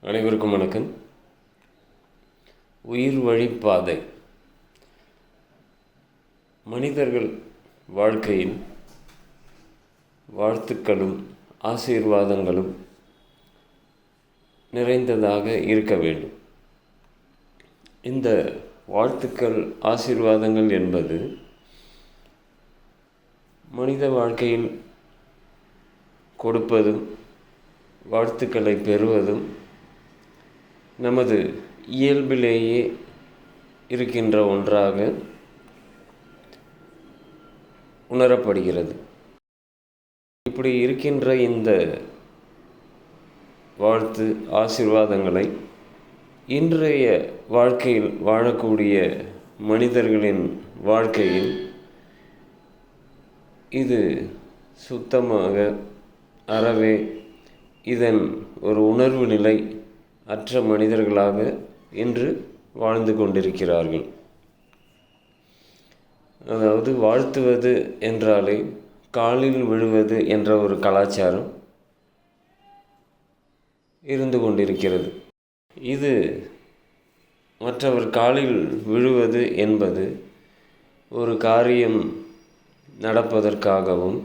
அனைவருக்கும் வணக்கம். உயிர் வழிப்பாதை. மனிதர்கள் வாழ்க்கையில் வாழ்த்துக்களும் ஆசீர்வாதங்களும் நிறைந்ததாக இருக்க வேண்டும். இந்த வாழ்த்துக்கள் ஆசீர்வாதங்கள் என்பது மனித வாழ்க்கையில் கொடுப்பதும் வாழ்த்துக்களை பெறுவதும் நமது இயல்பிலேயே இருக்கின்ற ஒன்றாக உணரப்படுகிறது. இப்படி இருக்கின்ற இந்த வாழ்த்து ஆசீர்வாதங்களை இன்றைய வாழ்க்கையில் வாழக்கூடிய மனிதர்களின் வாழ்க்கையில் இது சுத்தமாக அறவே இதன் ஒரு உணர்வு நிலை அற்ற மனிதர்களாக இன்று வாழ்ந்து கொண்டிருக்கிறார்கள். அதாவது வாழ்த்துவது என்றாலே காலில் விழுவது என்ற ஒரு கலாச்சாரம் இருந்து கொண்டிருக்கிறது. இது மற்றவர் காலில் விழுவது என்பது ஒரு காரியம் நடப்பதற்காகவும்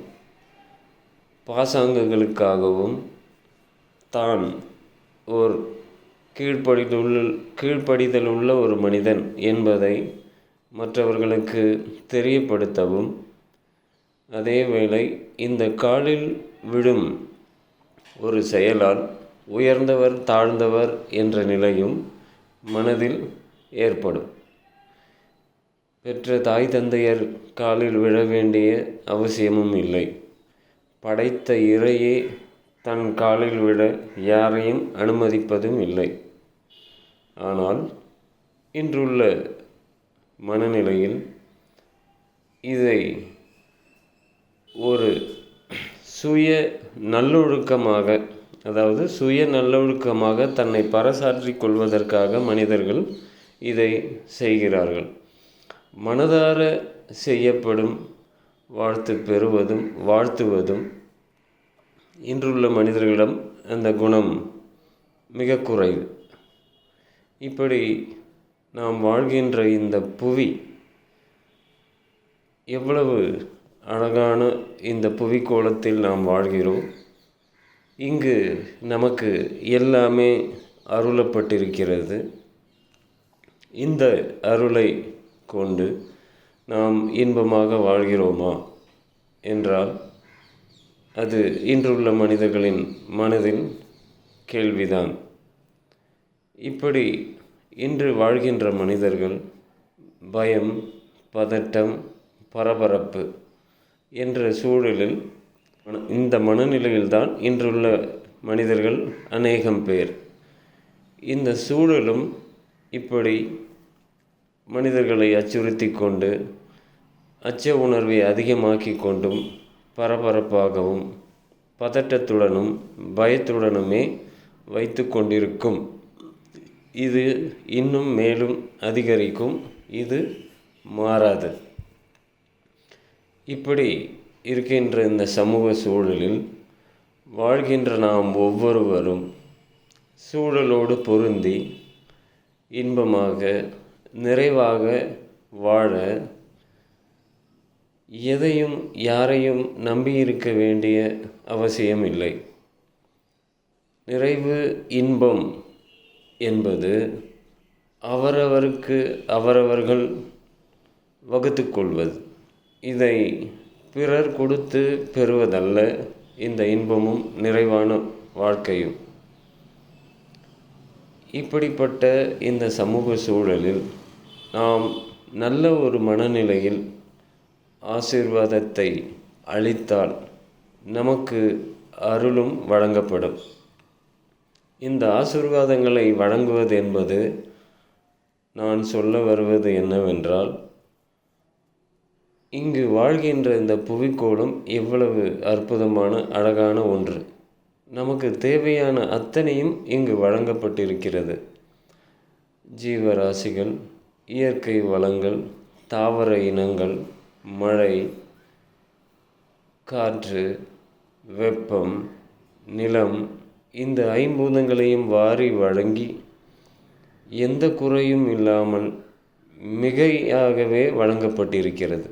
பாசாங்கங்களுக்காகவும் தான் ஓர் கீழ்ப்படிதல் உள்ள ஒரு மனிதன் என்பதை மற்றவர்களுக்கு தெரியப்படுத்தவும், அதேவேளை இந்த காலில் விழும் ஒரு செயலால் உயர்ந்தவர் தாழ்ந்தவர் என்ற நிலையும் மனதில் ஏற்படும். பெற்ற தாய் தந்தையர் காலில் விழ வேண்டிய அவசியமும் இல்லை. படைத்த இறையே தன் காலில் விழ யாரையும் அனுமதிப்பதும் இல்லை. ஆனால் இன்றுள்ள மனநிலையில் இதை ஒரு சுய நல்லொழுக்கமாக, அதாவது சுய நல்லொழுக்கமாக தன்னை பறைசாற்றிக் கொள்வதற்காக மனிதர்கள் இதை செய்கிறார்கள். மனதார செய்யப்படும் வாழ்த்து பெறுவதும் வாழ்த்துவதும் இன்றுள்ள மனிதர்களிடம் அந்த குணம் மிக குறைவு. இப்படி நாம் வாழ்கின்ற இந்த புவி எவ்வளவு அழகான இந்த புவிக்கோளத்தில் நாம் வாழ்கிறோம். இங்கு நமக்கு எல்லாமே அருளப்பட்டிருக்கிறது. இந்த அருளை கொண்டு நாம் இன்பமாக வாழ்கிறோமா என்றால் அது இன்றுள்ள மனிதர்களின் மனதில் கேள்விதான். இப்படி இன்று வாழ்கின்ற மனிதர்கள் பயம், பதட்டம், பரபரப்பு என்ற சூழலில் இந்த மனநிலையில்தான் இன்றுள்ள மனிதர்கள் அநேகம் பேர். இந்த சூழலும் இப்படி மனிதர்களை அச்சுறுத்தி கொண்டு அச்ச உணர்வை அதிகமாக்கி கொண்டும் பரபரப்பாகவும் பதட்டத்துடனும் பயத்துடனுமே வைத்து கொண்டிருக்கும். இது இன்னும் மேலும் அதிகரிக்கும். இது மாறாது. இப்படி இருக்கின்ற இந்த சமூக சூழலில் வாழ்கின்ற நாம் ஒவ்வொருவரும் சூழலோடு பொருந்தி இன்பமாக நிறைவாக வாழ எதையும் யாரையும் நம்பியிருக்க வேண்டிய அவசியம் இல்லை. நிறைவு இன்பம் என்பது அவரவருக்கு அவரவர்கள் வகுத்து கொள்வது. இதை பிறர் கொடுத்து பெறுவதல்ல இந்த இன்பமும் நிறைவான வாழ்க்கையும். இப்படிப்பட்ட இந்த சமூக சூழலில் நாம் நல்ல ஒரு மனநிலையில் ஆசீர்வாதத்தை அளித்தால் நமக்கு அருளும் வழங்கப்படும். இந்த ஆசீர்வாதங்களை வழங்குவது என்பது நான் சொல்ல வருவது என்னவென்றால், இங்கு வாழ்கின்ற இந்த புவிக்கோளம் எவ்வளவு அற்புதமான அழகான ஒன்று. நமக்கு தேவையான அத்தனையும் இங்கு வழங்கப்பட்டிருக்கிறது. ஜீவராசிகள், இயற்கை வளங்கள், தாவர இனங்கள், மழை, காற்று, வெப்பம், நிலம், இந்த ஐம்பூதங்களையும் வாரி வழங்கி எந்த குறையும் இல்லாமல் மிகையாகவே வழங்கப்பட்டிருக்கிறது.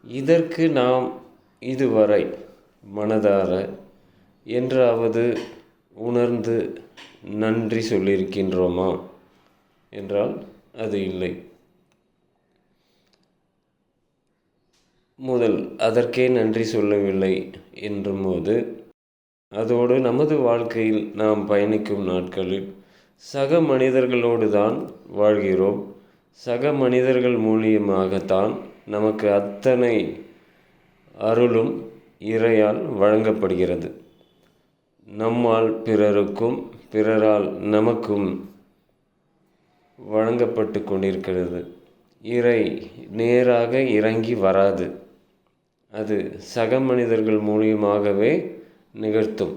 இதற்கு நாம் இதுவரை மனதார என்றாவது உணர்ந்து நன்றி சொல்லியிருக்கின்றோமா என்றால் அது இல்லை. முதல் அதற்கே நன்றி சொல்லவில்லை என்றும்போது, அதோடு நமது வாழ்க்கையில் நாம் பயணிக்கும் நாட்களில் சக மனிதர்களோடு தான் வாழ்கிறோம். சக மனிதர்கள் மூலியமாகத்தான் நமக்கு அத்தனை அருளும் இறையால் வழங்கப்படுகிறது. நம்மால் பிறருக்கும் பிறரால் நமக்கும் வழங்கப்பட்டு கொண்டிருக்கிறது. இறை நேராக இறங்கி வராது, அது சக மனிதர்கள் மூலியமாகவே நிகழ்த்தும்.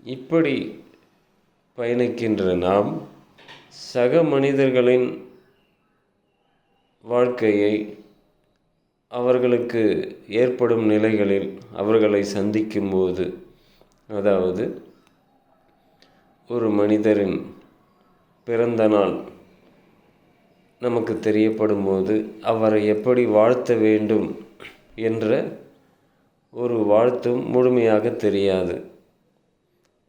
இப்படி பயணிக்கின்ற நாம் சக மனிதர்களின் வாழ்க்கையை அவர்களுக்கு ஏற்படும் நிலைகளில் அவர்களை சந்திக்கும்போது, அதாவது ஒரு மனிதரின் பிறந்த நாள் நமக்கு தெரியப்படும்போது அவரை எப்படி வாழ்த்த வேண்டும் என்ற ஒரு வாழ்த்தும் முழுமையாக தெரியாது.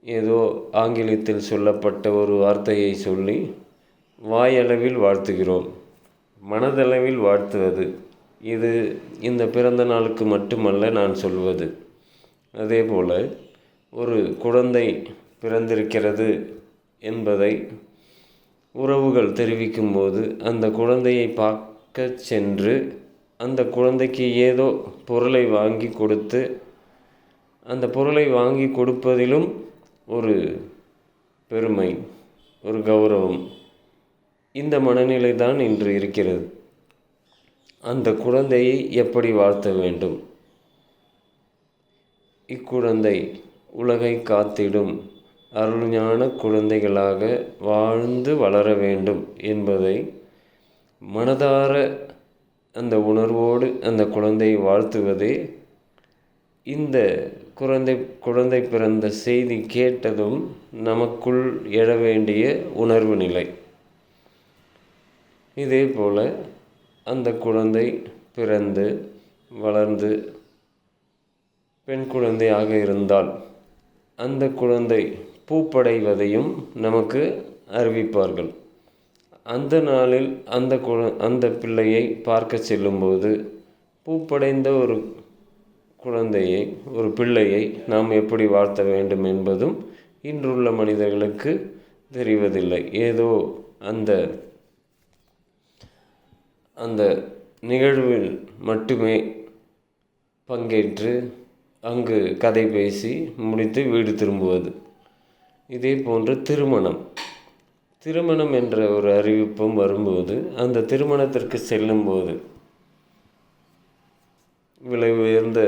ஏதோ ஆங்கிலத்தில் சொல்லப்பட்ட ஒரு வார்த்தையை சொல்லி வாயளவில் வாழ்த்துகிறோம். மனதளவில் வாழ்த்துவது இது இந்த பிறந்த நாளுக்கு மட்டுமல்ல நான் சொல்வது. அதே போல் ஒரு குழந்தை பிறந்திருக்கிறது என்பதை உறவுகள் தெரிவிக்கும்போது அந்த குழந்தையை பார்க்க சென்று அந்த குழந்தைக்கு ஏதோ பொருளை வாங்கி கொடுத்து அந்த பொருளை வாங்கி கொடுப்பதிலும் ஒரு பெருமை, ஒரு கௌரவம், இந்த மனநிலை தான் இன்று இருக்கிறது. அந்த குழந்தையை எப்படி வாழ்த்த வேண்டும்? இக்குழந்தை உலகை காத்திடும் அருள்ஞான குழந்தைகளாக வாழ்ந்து வளர வேண்டும் என்பதை மனதார அந்த உணர்வோடு அந்த குழந்தையை வாழ்த்துவதே இந்த குழந்தை பிறந்த செய்தி கேட்டதும் நமக்குள் எழ வேண்டிய உணர்வு நிலை. இதே போல் அந்த குழந்தை பிறந்து வளர்ந்து பெண் குழந்தையாக இருந்தால் அந்த குழந்தை பூப்படைவதையும் நமக்கு அறிவிப்பார்கள். அந்த நாளில் அந்த பிள்ளையை பார்க்க செல்லும்போது பூப்படைந்த ஒரு குழந்தையை, ஒரு பிள்ளையை நாம் எப்படி வாழ்த்த வேண்டும் என்பதும் இன்றுள்ள மனிதர்களுக்கு தெரிவதில்லை. ஏதோ அந்த நிகழ்வில் மட்டுமே பங்கேற்று அங்கு கதை பேசி முடித்து வீடு திரும்புவது. இதே போன்று திருமணம் என்ற ஒரு அறிவிப்பும் வரும்போது அந்த திருமணத்திற்கு செல்லும்போது விலை உயர்ந்த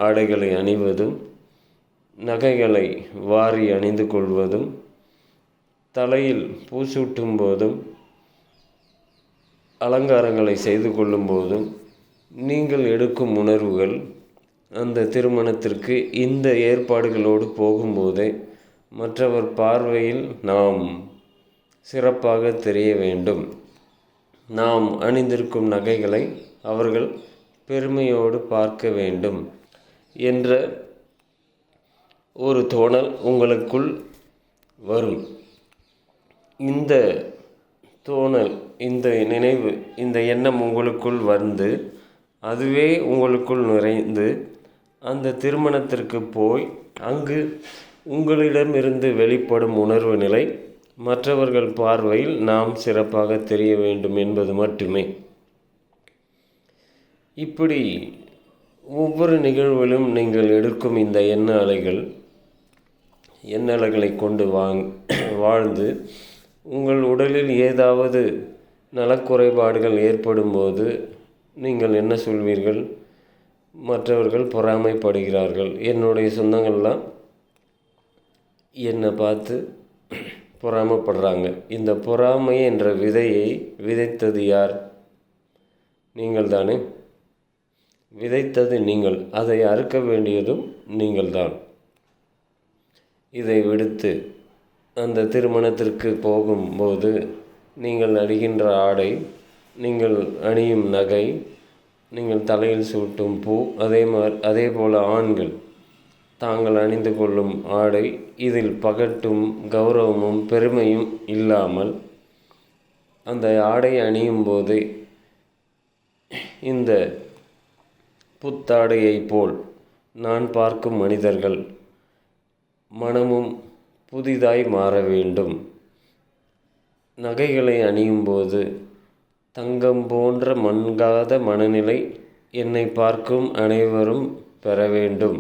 ஆடைகளை அணிவதும், நகைகளை வாரி அணிந்து கொள்வதும், தலையில் பூசூட்டும் போதும், அலங்காரங்களை செய்து கொள்ளும் போதும் நீங்கள் எடுக்கும் உணர்வுகள் அந்த திருமணத்திற்கு இந்த ஏற்பாடுகளோடு போகும்போதே மற்றவர் பார்வையில் நாம் சிறப்பாக தெரிய வேண்டும். நாம் அணிந்திருக்கும் நகைகளை அவர்கள் பெருமையோடு பார்க்க வேண்டும் என்ற ஒரு தோணல் உங்களுக்குள் வரும். இந்த தோணல், இந்த நினைவு, இந்த எண்ணம் உங்களுக்குள் வந்து அதுவே உங்களுக்குள் நிறைந்து அந்த திருமணத்திற்கு போய் அங்கு உங்களிடமிருந்து வெளிப்படும் உணர்வு நிலை மற்றவர்கள் பார்வையில் நாம் சிறப்பாக தெரிய வேண்டும் என்பது மட்டுமே. இப்படி ஒவ்வொரு நிகழ்விலும் நீங்கள் எடுக்கும் இந்த எண்ண அலைகளை கொண்டு வாழ்ந்து உங்கள் உடலில் ஏதாவது நலக்குறைபாடுகள் ஏற்படும் போது நீங்கள் என்ன சொல்வீர்கள்? மற்றவர்கள் பொறாமைப்படுகிறார்கள். என்னுடைய சொந்தங்கள்லாம் என்னை பார்த்து பொறாமைப்படுறாங்க. இந்த பொறாமை என்ற விதையை விதைத்தது யார்? நீங்கள் தானே. விதைத்தது நீங்கள், அதை அறுக்க வேண்டியதும் நீங்கள்தான். இதை விடுத்து அந்த திருமணத்திற்கு போகும்போது நீங்கள் அணிகின்ற ஆடை, நீங்கள் அணியும் நகை, நீங்கள் தலையில் சூட்டும் பூ, அதே போல் ஆண்கள் தாங்கள் அணிந்து கொள்ளும் ஆடை, இதில் பகட்டும் கௌரவமும் பெருமையும் இல்லாமல் அந்த ஆடை அணியும் போது இந்த புத்தாடையைப் போல் நான் பார்க்கும் மனிதர்கள் மனமும் புதிதாய் மாற வேண்டும். நகைகளை அணியும் போது தங்கம் போன்ற மங்காத மனநிலை என்னை பார்க்கும் அனைவரும் பெற வேண்டும்.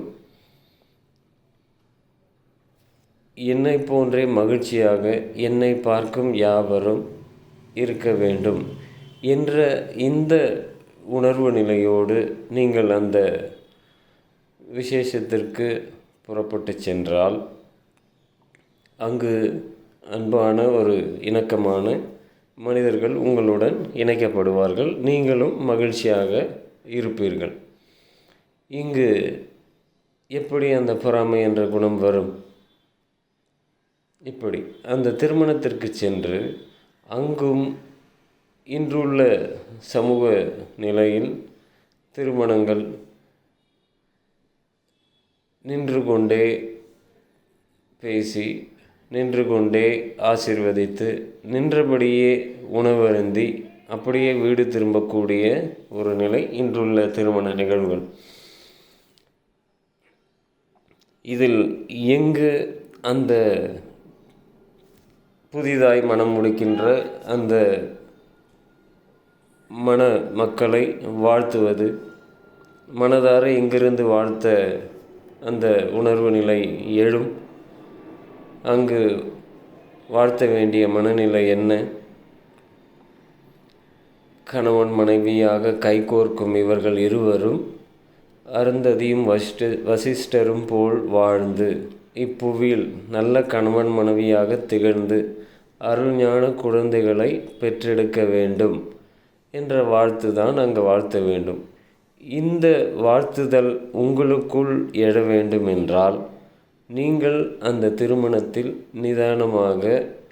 என்னை போன்றே மகிழ்ச்சியாக என்னை பார்க்கும் யாவரும் இருக்க வேண்டும் என்ற இந்த உணர்வு நிலையோடு நீங்கள் அந்த விசேஷத்திற்கு புறப்பட்டு சென்றால் அங்கு அன்பான ஒரு இணக்கமான மனிதர்கள் உங்களுடன் இணைக்கப்படுவார்கள். நீங்களும் மகிழ்ச்சியாக இருப்பீர்கள். இங்கு எப்படி அந்த பொறாமை என்ற குணம் வரும்? இப்படி அந்த திருமணத்திற்கு சென்று அங்கும் இன்றுள்ள சமூக நிலையில் திருமணங்கள் நின்று கொண்டே பேசி, நின்று கொண்டே ஆசீர்வதித்து, நின்றபடியே உணவருந்தி அப்படியே வீடு திரும்பக்கூடிய ஒரு நிலை இன்றுள்ள திருமண நிகழ்வுகள். இதில் எங்கு அந்த புதிதாய் மனம் முடிக்கின்ற அந்த மக்களை வாழ்த்துவது, மனதார இங்கிருந்து வாழ்த்த அந்த உணர்வு நிலை எழும். அங்கு வாழ்த்த வேண்டிய மனநிலை என்ன? கணவன் மனைவியாக கைகோர்க்கும் இவர்கள் இருவரும் அருந்ததியும் வசிஷ்டரும் போல் வாழ்ந்து இப்புவியில் நல்ல கணவன் மனைவியாக திகழ்ந்து அருள்ஞான குழந்தைகளை பெற்றெடுக்க வேண்டும் என்ற வாழ்த்து தான் அங்கு வாழ்த்த வேண்டும். இந்த வாழ்த்துதல் உங்களுக்குள் எழ வேண்டும் என்றால் நீங்கள் அந்த திருமணத்தில் நிதானமாக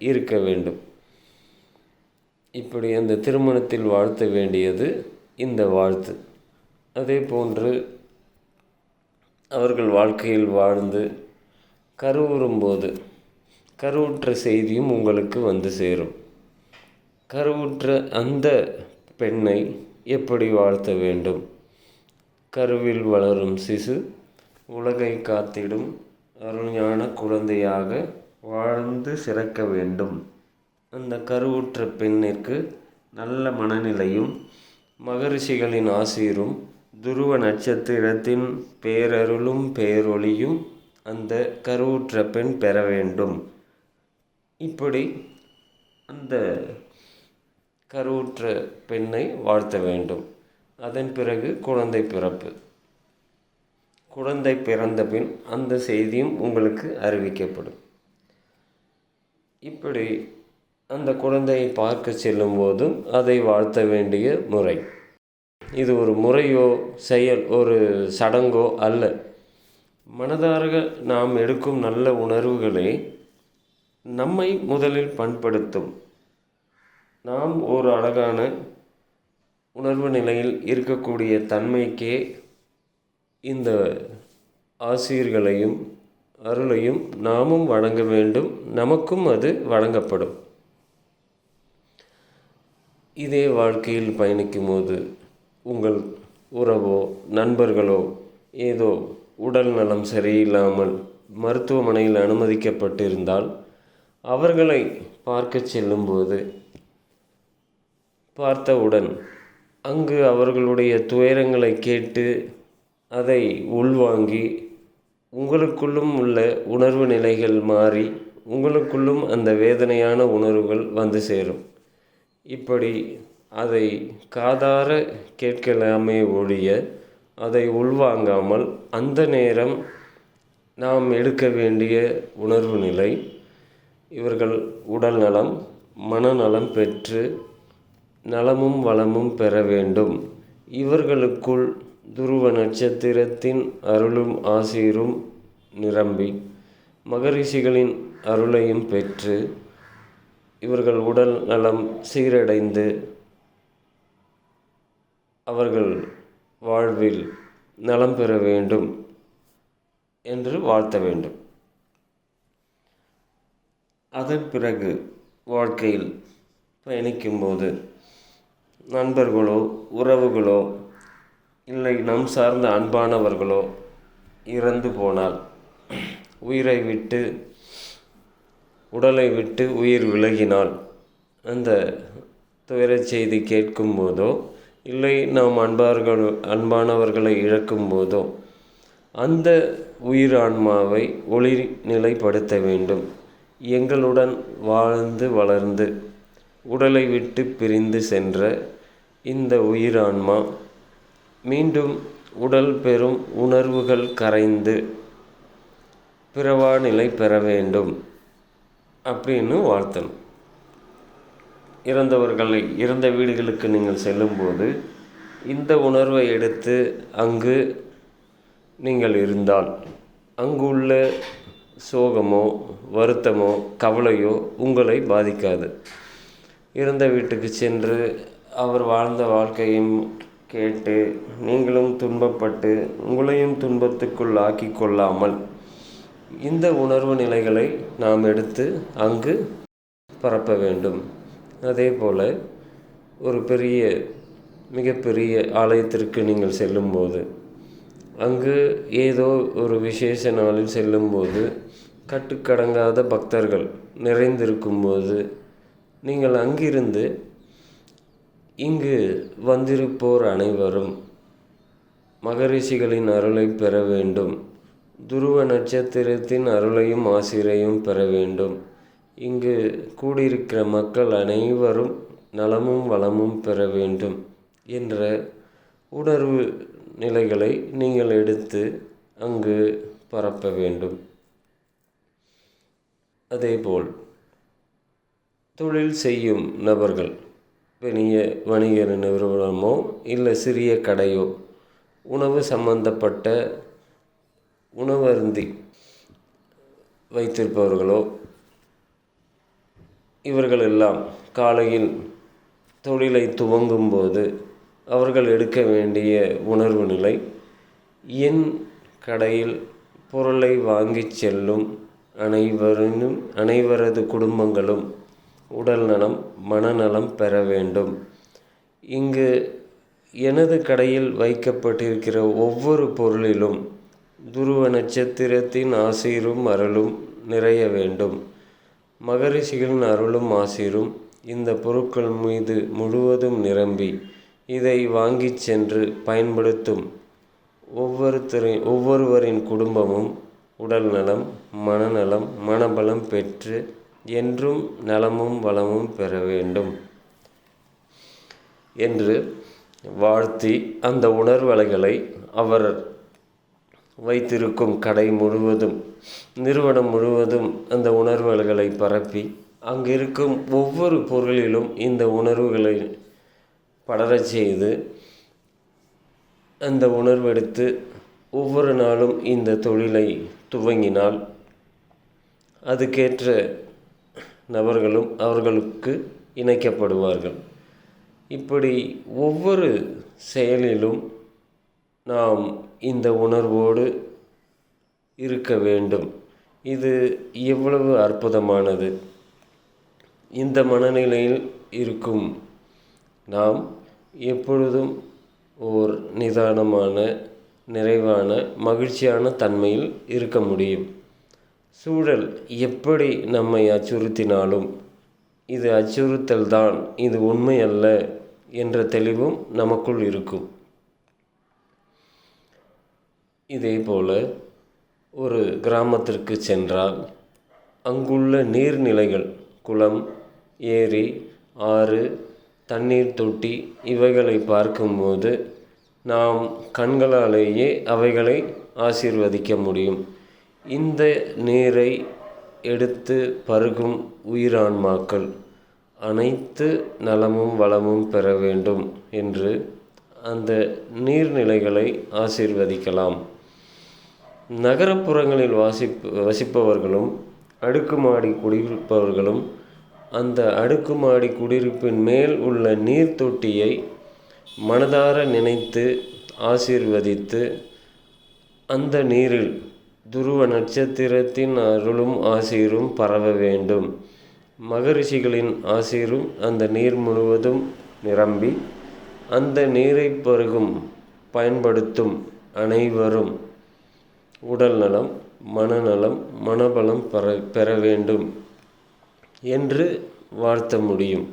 இருக்க வேண்டும். இப்படி அந்த திருமணத்தில் வாழ்த்த வேண்டியது இந்த வாழ்த்து. அதே போன்று அவர்கள் வாழ்க்கையில் வாழ்ந்து கருவுறும்போது கருவுற்ற செய்தியும் உங்களுக்கு வந்து சேரும். கருவுற்ற அந்த பெண்ணை எப்படி வாழ்த்த வேண்டும்? கருவில் வளரும் சிசு உலகை காத்திடும் அருள்ஞான குழந்தையாக வாழ்ந்து சிறக்க வேண்டும். அந்த கருவுற்ற பெண்ணிற்கு நல்ல மனநிலையும் மகரிஷிகளின் ஆசீரும் துருவ நட்சத்திரத்தின் பேரருளும் பேரொளியும் அந்த கருவுற்ற பெண் பெற வேண்டும். இப்படி அந்த கருவுற்ற பெண்ணை வாழ்த்த வேண்டும். அதன் பிறகு குழந்தை பிறப்பு. குழந்தை பிறந்த பின் அந்த செய்தியும் உங்களுக்கு அறிவிக்கப்படும். இப்படி அந்த குழந்தையை பார்க்க செல்லும் போதும் அதை வாழ்த்த வேண்டிய முறை. இது ஒரு முறையோ ஒரு சடங்கோ அல்ல. மனதார நாம் எடுக்கும் நல்ல உணர்வுகளே நம்மை முதலில் பண்படுத்தும். நாம் ஒரு அழகான உணர்வு நிலையில் இருக்கக்கூடிய தன்மைக்கே இந்த ஆசீர்களையும் அருளையும் நாமும் வழங்க வேண்டும். நமக்கும் அது வழங்கப்படும். இதே வாழ்க்கையில் பயணிக்கும் போது உங்கள் உறவோ நண்பர்களோ ஏதோ உடல் நலம் சரியில்லாமல் மருத்துவமனையில் அனுமதிக்கப்பட்டிருந்தால் அவர்களை பார்க்க செல்லும்போது பார்த்தவுடன் அங்கு அவர்களுடைய துயரங்களை கேட்டு அதை உள்வாங்கி உங்களுக்குள்ளும் உள்ள உணர்வு நிலைகள் மாறி உங்களுக்குள்ளும் அந்த வேதனையான உணர்வுகள் வந்து சேரும். இப்படி அதை காதார கேட்கலாமே ஒழிய அதை உள்வாங்காமல் அந்த நேரம் நாம் எடுக்க வேண்டிய உணர்வு நிலை, இவர்கள் உடல் நலம் மனநலம் பெற்று நலமும் வளமும் பெற வேண்டும். இவர்களுக்குள் துருவ நட்சத்திரத்தின் அருளும் ஆசீரும் நிரம்பி மகரிஷிகளின் அருளையும் பெற்று இவர்கள் உடல் நலம் சீரடைந்து அவர்கள் வாழ்வில் நலம் பெற வேண்டும் என்று வாழ்த்த வேண்டும். அதன் பிறகு வாழ்க்கையில் பயணிக்கும்போது நண்பர்களோ உறவுகளோ இல்லை நம் சார்ந்த அன்பானவர்களோ இறந்து போனால், உயிரை விட்டு உடலை விட்டு உயிர் விலகினால், அந்த துயரச் செய்தி கேட்கும்போதோ இல்லை நாம் அன்பானவர்களை இழக்கும் போதோ அந்த உயிர் ஆன்மாவை ஒளி நிலைப்படுத்த வேண்டும். எங்களுடன் வாழ்ந்து வளர்ந்து உடலை விட்டு பிரிந்து சென்ற இந்த உயிர் ஆன்மா மீண்டும் உடல் பெறும் உணர்வுகள் கரைந்து பிறவா நிலை பெற வேண்டும் அப்படின்னு வாழ்த்தணும். இறந்த வீடுகளுக்கு நீங்கள் செல்லும்போது இந்த உணர்வை எடுத்து அங்கு நீங்கள் இருந்தால் அங்குள்ள சோகமோ வருத்தமோ கவலையோ உங்களை பாதிக்காது. இறந்த வீட்டுக்கு சென்று அவர் வாழ்ந்த வாழ்க்கையும் கேட்டு நீங்களும் துன்பப்பட்டு உங்களையும் துன்பத்துக்குள் ஆக்கி கொள்ளாமல் இந்த உணர்வு நிலைகளை நாம் எடுத்து அங்கு பரப்ப வேண்டும். அதே போல் ஒரு மிகப்பெரிய ஆலயத்திற்கு நீங்கள் செல்லும்போது அங்கு ஏதோ ஒரு விசேஷ நாளில் செல்லும்போது கட்டுக்கடங்காத பக்தர்கள் நிறைந்திருக்கும்போது நீங்கள் அங்கிருந்து இங்கு வந்திருப்போர் அனைவரும் மகரிஷிகளின் அருளை பெற வேண்டும், துருவ நட்சத்திரத்தின் அருளையும் ஆசிரையும் பெற வேண்டும், இங்கு கூடியிருக்கிற மக்கள் அனைவரும் நலமும் வளமும் பெற வேண்டும் என்ற உணர்வு நிலைகளை நீங்கள் எடுத்து அங்கு பரப்ப வேண்டும். அதேபோல் தொழில் செய்யும் நபர்கள், பெரிய வணிக நிறுவனமோ இல்லை சிறிய கடையோ, உணவு சம்பந்தப்பட்ட உணவருந்தி வைத்திருப்பவர்களோ, இவர்களெல்லாம் காலையில் தொழிலை துவங்கும்போது அவர்கள் எடுக்க வேண்டிய உணர்வு நிலை, என் கடையில் பொருளை வாங்கிச் செல்லும் அனைவரது குடும்பங்களும் உடல் நலம் மனநலம் பெற வேண்டும். இங்கு எனது கடையில் வைக்கப்பட்டிருக்கிற ஒவ்வொரு பொருளிலும் துருவ நட்சத்திரத்தின் ஆசீரும் அருளும் நிறைய வேண்டும். மகரிஷிகளின் அருளும் ஆசீரும் இந்த பொருட்கள் மீது முழுவதும் நிரம்பி இதை வாங்கிச் சென்று பயன்படுத்தும் ஒவ்வொருவரின் குடும்பமும் உடல் நலம் மனநலம் மனபலம் பெற்று என்றும் நலமும் வளமும் பெற வேண்டும் என்று வாழ்த்தி அந்த உணர்வலைகளை அவர் வைத்திருக்கும் கடை முழுவதும், நிறுவனம் முழுவதும் அந்த உணர்வுகளை பரப்பி அங்கிருக்கும் ஒவ்வொரு பொருளிலும் இந்த உணர்வுகளை படரச் செய்து அந்த உணர்வெடுத்து ஒவ்வொரு நாளும் இந்த தொழிலை துவங்கினால் அதுக்கேற்ற நபர்களும் அவர்களுக்கு இணைக்கப்படுவார்கள். இப்படி ஒவ்வொரு செயலிலும் நாம் இந்த உணர்வோடு இருக்க வேண்டும். இது எவ்வளவு அற்புதமானது! இந்த மனநிலையில் இருக்கும் நாம் எப்பொழுதும் ஓர் நிதானமான, நிறைவான, மகிழ்ச்சியான தன்மையில் இருக்க முடியும். சூழல் எப்படி நம்மை அச்சுறுத்தினாலும் இது அச்சுறுத்தல் தான், இது உண்மை அல்ல என்ற தெளிவும் நமக்குள் இருக்கும். இதேபோல ஒரு கிராமத்திற்கு சென்றால் அங்குள்ள நீர்நிலைகள், குளம், ஏரி, ஆறு, தண்ணீர் தொட்டி இவைகளை பார்க்கும்போது நாம் கண்களாலேயே அவைகளை ஆசீர்வதிக்க முடியும். இந்த நீரை எடுத்து பருகும் உயிரான்மாக்கள் அனைத்து நலமும் வளமும் பெற வேண்டும் என்று அந்த நீர்நிலைகளை ஆசீர்வதிக்கலாம். நகரப்புறங்களில் வசிப்பவர்களும் அடுக்குமாடி குடியிருப்பவர்களும் அந்த அடுக்குமாடி குடியிருப்பின் மேல் உள்ள நீர் தொட்டியை மனதார நினைத்து ஆசீர்வதித்து அந்த நீரில் துருவ நட்சத்திரத்தின் அருளும் ஆசீரும் பரவ வேண்டும். மகரிஷிகளின் ஆசீரும் அந்த நீர் முழுவதும் நிரம்பி அந்த நீரை பருகும் பயன்படுத்தும் அனைவரும் உடல் நலம், மனநலம், மனபலம் பெற வேண்டும் என்று வாழ்த்த முடியும்.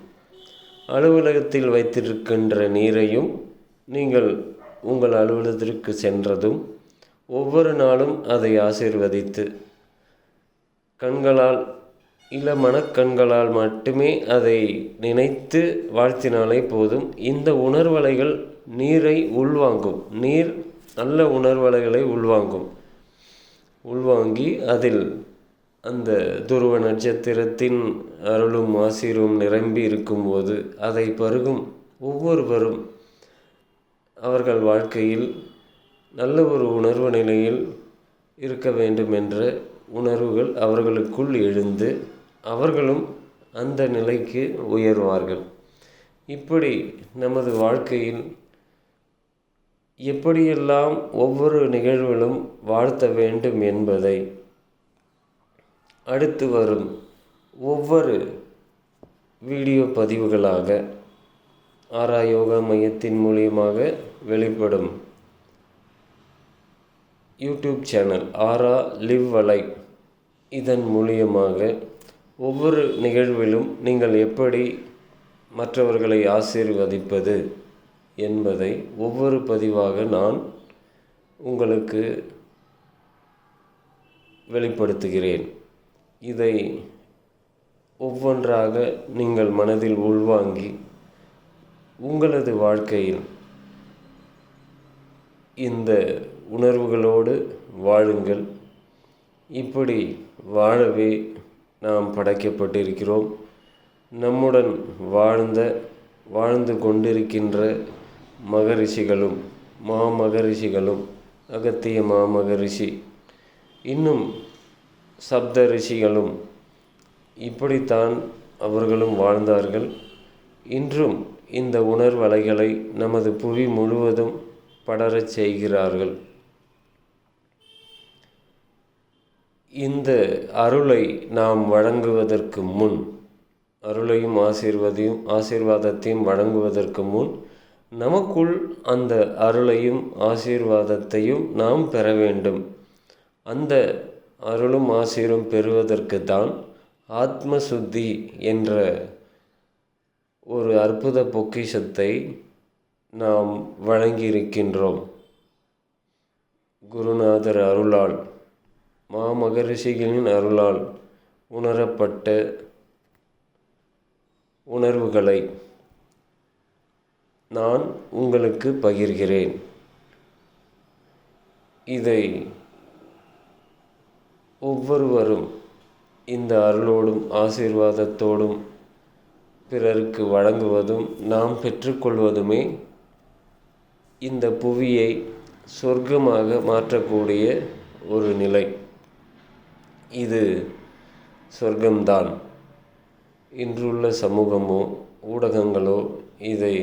அலுவலகத்தில் வைத்திருக்கின்ற நீரையும் நீங்கள் உங்கள் அலுவலகத்திற்கு சென்றதும் ஒவ்வொரு நாளும் அதை ஆசீர்வதித்து கண்களால் மனக்கண்களால் மட்டுமே அதை நினைத்து வாழ்த்தினாலே போதும். இந்த உணர்வலைகள் நீரை உள்வாங்கும். நீர் நல்ல உணர்வலைகளை உள்வாங்கி அதில் அந்த துருவ நட்சத்திரத்தின் அருளும் ஆசீரும் நிரம்பி இருக்கும்போது அதை பருகும் ஒவ்வொருவரும் அவர்கள் வாழ்க்கையில் நல்ல ஒரு உணர்வு நிலையில் இருக்க வேண்டும் என்ற உணர்வுகள் அவர்களுக்குள் எழுந்து அவர்களும் அந்த நிலைக்கு உயர்வார்கள். இப்படி நமது வாழ்க்கையில் எப்படியெல்லாம் ஒவ்வொரு நிகழ்வுகளும் வாழ்த்த வேண்டும் என்பதை அடுத்து வரும் ஒவ்வொரு வீடியோ பதிவுகளாக ஆரா யோகா மையத்தின் மூலியமாக வெளிப்படும் யூடியூப் சேனல் ஆரா லிவ் அலைவ் இதன் மூலியமாக ஒவ்வொரு நிகழ்விலும் நீங்கள் எப்படி மற்றவர்களை ஆசீர்வதிப்பது என்பதை ஒவ்வொரு பதிவாக நான் உங்களுக்கு வெளிப்படுத்துகிறேன். இதை ஒவ்வொன்றாக நீங்கள் மனதில் உள்வாங்கி உங்களது வாழ்க்கையில் இந்த உணர்வுகளோடு வாழுங்கள். இப்படி வாழவே நாம் படைக்கப்பட்டிருக்கிறோம். நம்முடன் வாழ்ந்து கொண்டிருக்கின்ற மகரிஷிகளும் மாமகரிஷிகளும் அகத்திய மாமகரிஷி இன்னும் சப்த ரிஷிகளும் இப்படித்தான் அவர்களும் வாழ்ந்தார்கள். இன்றும் இந்த உணர்வலைகளை நமது புவி முழுவதும் படரச் செய்கிறார்கள். இந்த அருளை நாம் வழங்குவதற்கு முன், அருளையும் ஆசீர்வாதத்தையும் வழங்குவதற்கு முன் நமக்குள் அந்த அருளையும் ஆசீர்வாதத்தையும் நாம் பெற வேண்டும். அந்த அருளும் ஆசீரும் பெறுவதற்கு தான் ஆத்ம சுத்தி என்ற ஒரு அற்புத பொக்கிஷத்தை நாம் வழங்கியிருக்கின்றோம். குருநாதர் அருளால், மாமகரிஷிகளின் அருளால் உணரப்பட்ட உணர்வுகளை நான் உங்களுக்கு பகிர்கிறேன். இதை ஒவ்வொருவரும் இந்த அருளோடும் ஆசீர்வாதத்தோடும் பிறருக்கு வழங்குவதும் நாம் பெற்றுக்கொள்வதுமே இந்த புவியை சொர்க்கமாக மாற்றக்கூடிய ஒரு நிலை. இது சொர்க்கம்தான். இன்றுள்ள சமூகமோ ஊடகங்களோ இதை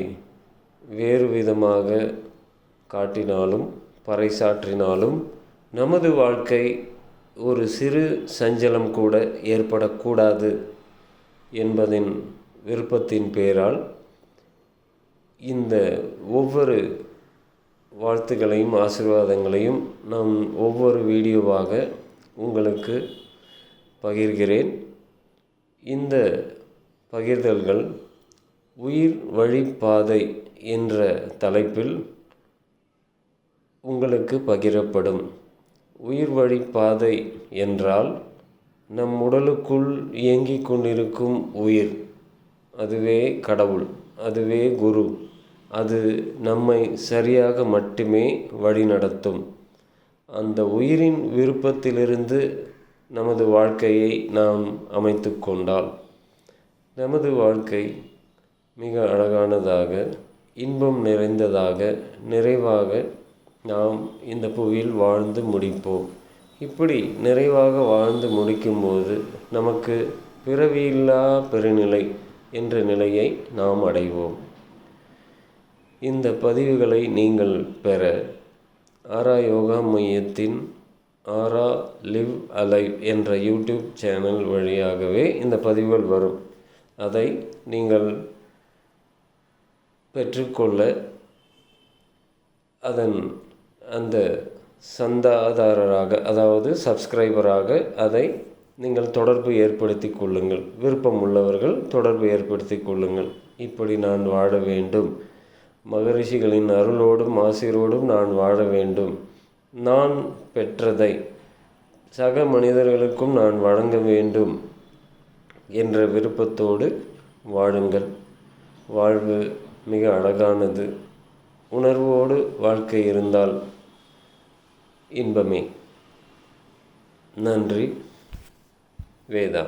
வேறு விதமாக காட்டினாலும் பறைசாற்றினாலும் நமது வாழ்க்கை ஒரு சிறு சஞ்சலம் கூட ஏற்படக்கூடாது என்பதின் விருப்பத்தின் பேரால் இந்த ஒவ்வொரு வாழ்த்துக்களையும் ஆசீர்வாதங்களையும் நாம் ஒவ்வொரு வீடியோவாக உங்களுக்கு பகிர்கிறேன். இந்த பகிர்தல்கள் உயிர் வழிப்பாதை என்ற தலைப்பில் உங்களுக்கு பகிரப்படும். உயிர் வழிப்பாதை என்றால் நம் உடலுக்குள் இயங்கிக் கொண்டிருக்கும் உயிர், அதுவே கடவுள், அதுவே குரு. அது நம்மை சரியாக மட்டுமே வழிநடத்தும். அந்த உயிரின் விருப்பத்திலிருந்து நமது வாழ்க்கையை நாம் அமைத்து கொண்டால் நமது வாழ்க்கை மிக அழகானதாக, இன்பம் நிறைந்ததாக, நிறைவாக நாம் இந்த புவியில் வாழ்ந்து முடிப்போம். இப்படி நிறைவாக வாழ்ந்து முடிக்கும்போது நமக்கு பிறவியில்லா பெருநிலை என்ற நிலையை நாம் அடைவோம். இந்த பதிவுகளை நீங்கள் பெற ஆரா யோகா மையத்தின் ஆரா லிவ் அலைவ் என்ற யூடியூப் சேனல் வழியாகவே இந்த பதிவுகள் வரும். அதை நீங்கள் பெற்றுக்கொள்ள அந்த சந்தாதாரராக, அதாவது சப்ஸ்கிரைபராக அதை நீங்கள் தொடர்பு ஏற்படுத்தி கொள்ளுங்கள். விருப்பம் உள்ளவர்கள் தொடர்பு ஏற்படுத்தி கொள்ளுங்கள். இப்படி நான் வாழ வேண்டும், மகரிஷிகளின் அருளோடும் ஆசீரோடும் நான் வாழ வேண்டும், நான் பெற்றதை சக மனிதர்களுக்கும் நான் வழங்க வேண்டும் என்ற விருப்பத்தோடு வாழுங்கள். வாழ்வு மிக அழகானது. உணர்வோடு வாழ்க்கை இருந்தால் இன்பமே. நன்றி. வேதா.